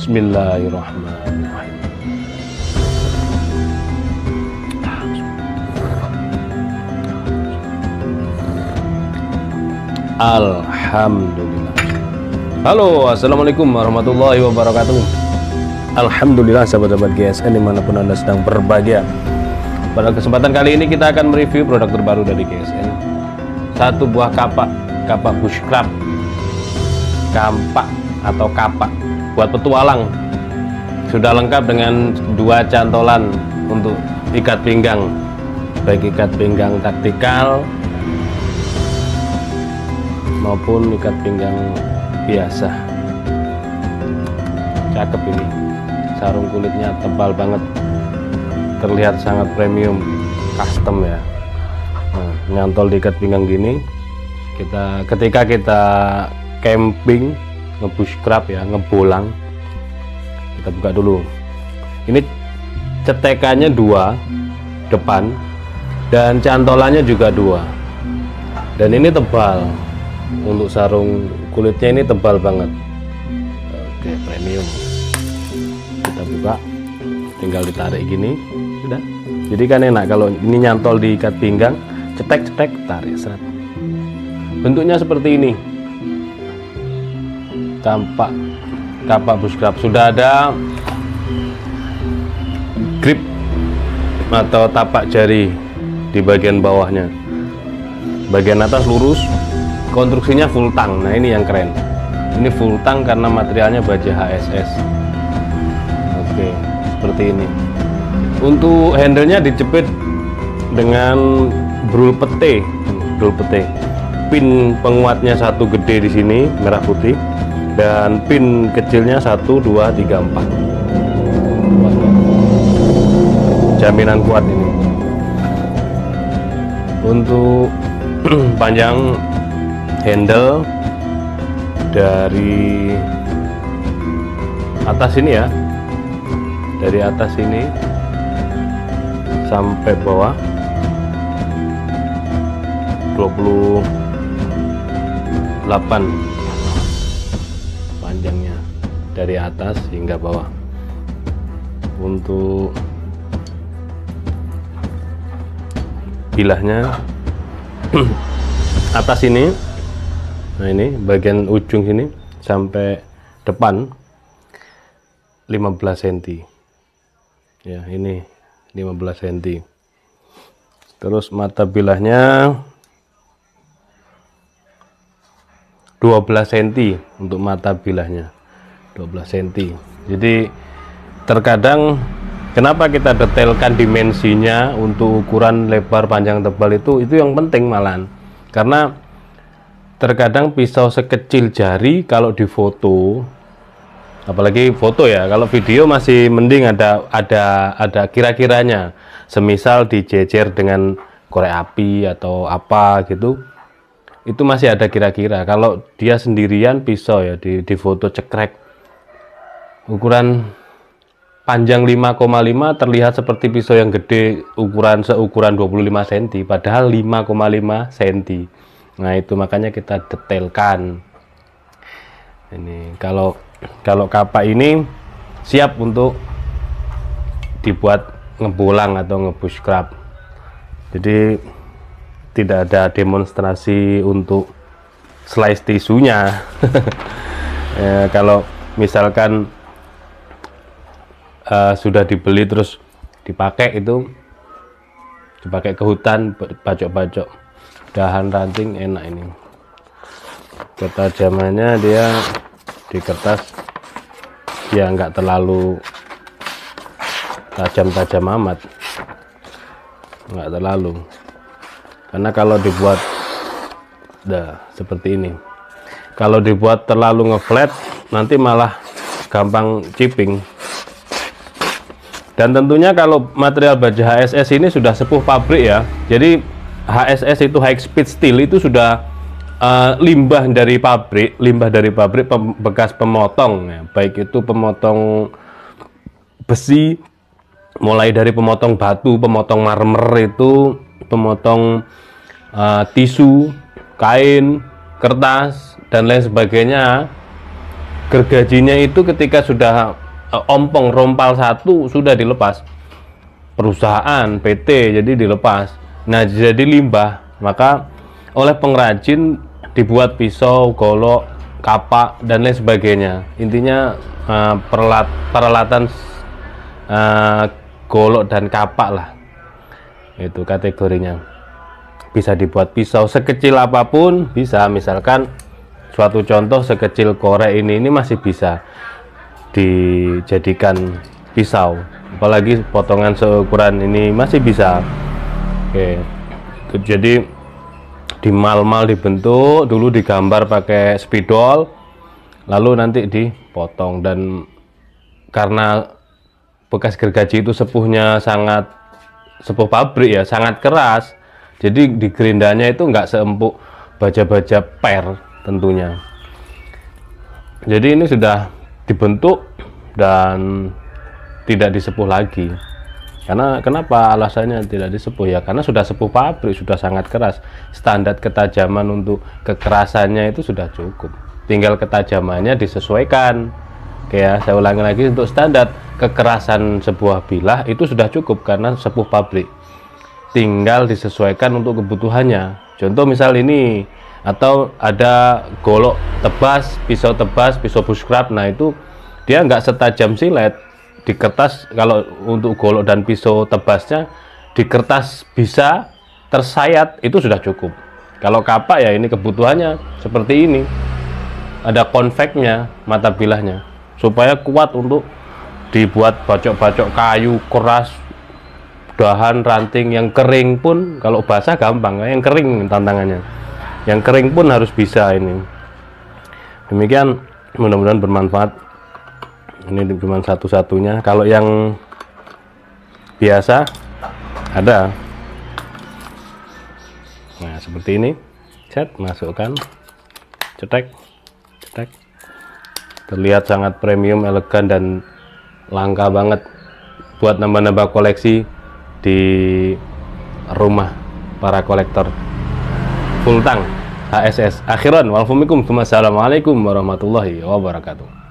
Bismillahirrahmanirrahim. Alhamdulillah. Halo, assalamualaikum warahmatullahi wabarakatuh. Alhamdulillah sahabat-sahabat GSN dimanapun Anda sedang berbahagia. Pada kesempatan kali ini kita akan mereview produk terbaru dari GSN. Satu buah kapak bushcraft, kampak atau kapak buat petualang. Sudah lengkap dengan dua cantolan untuk ikat pinggang, baik ikat pinggang taktikal maupun ikat pinggang biasa. Cakep ini, sarung kulitnya tebal banget, terlihat sangat premium, custom ya. Nah, nyantol di ikat pinggang gini, ketika kita camping, ngebushcraft ya, ngebolang, kita buka dulu. Ini cetekannya dua depan dan cantolannya juga dua, dan ini tebal. Untuk sarung kulitnya ini tebal banget. Oke, premium. Kita buka, tinggal ditarik gini, sudah. Jadi kan enak kalau ini nyantol di ikat pinggang, cetek tarik seret. Bentuknya seperti ini. Kapak bushcraft, sudah ada grip atau tapak jari di bagian bawahnya. Bagian atas lurus, konstruksinya full tang. Nah, ini yang keren. Ini full tang karena materialnya baja HSS. Oke, seperti ini. Untuk handle-nya dijepit dengan brul pete. Pin penguatnya satu gede di sini, merah putih. Dan pin kecilnya 1, 2, 3, 4. Jaminan kuat ini. Untuk panjang handle dari atas ini ya, dari atas ini sampai bawah 28 panjangnya, dari atas hingga bawah. Untuk bilahnya atas ini, nah ini bagian ujung sini sampai depan 15 cm ya, ini 15 cm. Terus mata bilahnya 12 cm untuk mata bilahnya, 12 cm. Jadi terkadang kenapa kita detailkan dimensinya untuk ukuran lebar, panjang, tebal itu yang penting malahan. Karena terkadang pisau sekecil jari kalau difoto, apalagi foto ya, kalau video masih mending ada kira-kiranya. Semisal dijejer dengan korek api atau apa gitu, itu masih ada kira-kira. Kalau dia sendirian pisau ya di foto cekrek, ukuran panjang 5,5 terlihat seperti pisau yang gede seukuran 25 cm, padahal 5,5 cm. Nah itu makanya kita detailkan. Ini kalau kapak ini siap untuk dibuat ngebolang atau ngebushcraft. Jadi tidak ada demonstrasi untuk slice tisunya. Ya, kalau misalkan sudah dibeli terus dipakai, itu dipakai ke hutan, bacok-bacok dahan ranting enak. Ini ketajamannya dia di kertas ya nggak terlalu tajam-tajam amat, nggak terlalu, karena kalau dibuat seperti ini, kalau dibuat terlalu ngeflat nanti malah gampang chipping. Dan tentunya kalau material baja HSS ini sudah sepuh pabrik ya, jadi HSS itu high speed steel itu sudah limbah dari pabrik bekas pemotong ya, baik itu pemotong besi, mulai dari pemotong batu, pemotong marmer, itu pemotong tisu, kain, kertas dan lain sebagainya. Gergajinya itu ketika sudah ompong rompal satu sudah dilepas, perusahaan PT jadi dilepas. Nah jadi limbah, maka oleh pengrajin dibuat pisau, golok, kapak dan lain sebagainya. Intinya peralatan golok dan kapak lah, itu kategorinya. Bisa dibuat pisau sekecil apapun bisa, misalkan suatu contoh sekecil korek ini masih bisa dijadikan pisau, apalagi potongan seukuran ini masih bisa. Oke, jadi dimal-mal, dibentuk dulu, digambar pakai spidol, lalu nanti dipotong. Dan karena bekas gergaji itu sepuhnya sangat sepuh pabrik ya, sangat keras, jadi di gerindanya itu nggak seempuk baja-baja per tentunya. Jadi ini sudah dibentuk dan tidak disepuh lagi. Karena kenapa alasannya tidak disepuh ya, karena sudah sepuh pabrik, sudah sangat keras. Standar ketajaman untuk kekerasannya itu sudah cukup, tinggal ketajamannya disesuaikan. Oke ya, saya ulangi lagi, untuk standar kekerasan sebuah bilah itu sudah cukup karena sepuh pabrik, tinggal disesuaikan untuk kebutuhannya. Contoh misal ini, atau ada golok tebas, pisau bushcraft, nah itu dia nggak setajam silet. Di kertas, kalau untuk golok dan pisau tebasnya di kertas bisa tersayat, itu sudah cukup. Kalau kapak ya ini kebutuhannya seperti ini, ada konveknya mata bilahnya supaya kuat untuk dibuat bacok-bacok kayu keras, dahan ranting yang kering pun, kalau basah gampang, yang kering tantangannya, yang kering pun harus bisa. Ini demikian, mudah-mudahan bermanfaat. Ini cuma satu-satunya. Kalau yang biasa ada, nah seperti ini, set, masukkan, cetek, terlihat sangat premium, elegan dan langka banget buat nambah-nambah koleksi di rumah para kolektor. Full tang HSS. Akhiran, walfumikum, assalamualaikum warahmatullahi wabarakatuh.